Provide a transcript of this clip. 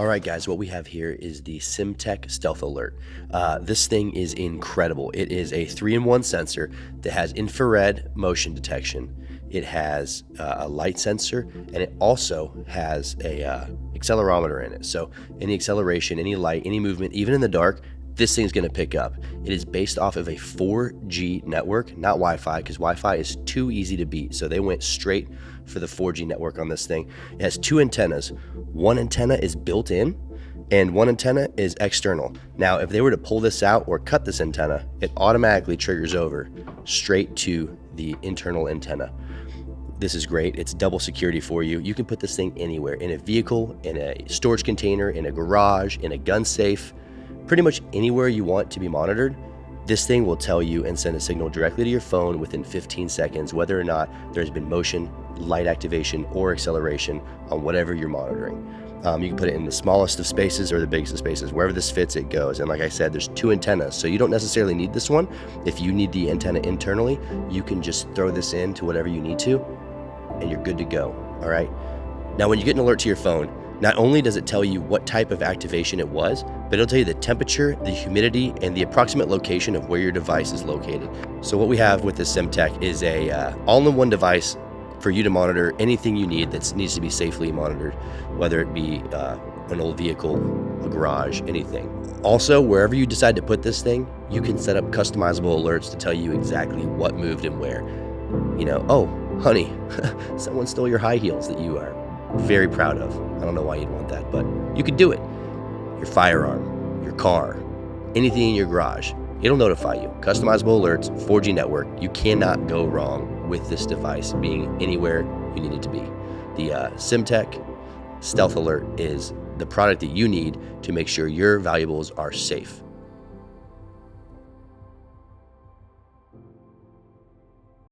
right, guys, what we have here is the Simtek StealthALERT. This thing is incredible. It is a 3-in-1 sensor that has infrared motion detection. It has a light sensor, and it also has a accelerometer in it. So any acceleration, any light, any movement, even in the dark, this thing's going to pick up. It is based off of a 4G network, not Wi-Fi, because Wi-Fi is too easy to beat. So they went straight for the 4G network on this thing. It has 2 antennas. One antenna is built in and one antenna is external. Now, if they were to pull this out or cut this antenna, it automatically triggers over straight to the internal antenna. This is great. It's double security for you. You can put this thing anywhere, in a vehicle, in a storage container, in a garage, in a gun safe, pretty much anywhere you want to be monitored. This thing will tell you and send a signal directly to your phone within 15 seconds, whether or not there's been motion, light activation, or acceleration on whatever you're monitoring. You can put it in the smallest of spaces or the biggest of spaces. Wherever this fits, it goes. And like I said, there's 2 antennas, so you don't necessarily need this one. If you need the antenna internally, you can just throw this into whatever you need to, and you're good to go, all right? Now, when you get an alert to your phone, not only does it tell you what type of activation it was, but it'll tell you the temperature, the humidity, and the approximate location of where your device is located. So what we have with this Simtek is a all-in-one device for you to monitor anything you need that needs to be safely monitored, whether it be an old vehicle, a garage, anything. Also, wherever you decide to put this thing, you can set up customizable alerts to tell you exactly what moved and where. You know, oh, honey, someone stole your high heels that you are very proud of. I don't know why you'd want that, but you could do it. Your firearm, your car, anything in your garage, it'll notify you. Customizable alerts, 4G network. You cannot go wrong with this device being anywhere you need it to be. The Simtek StealthALERT is the product that you need to make sure your valuables are safe.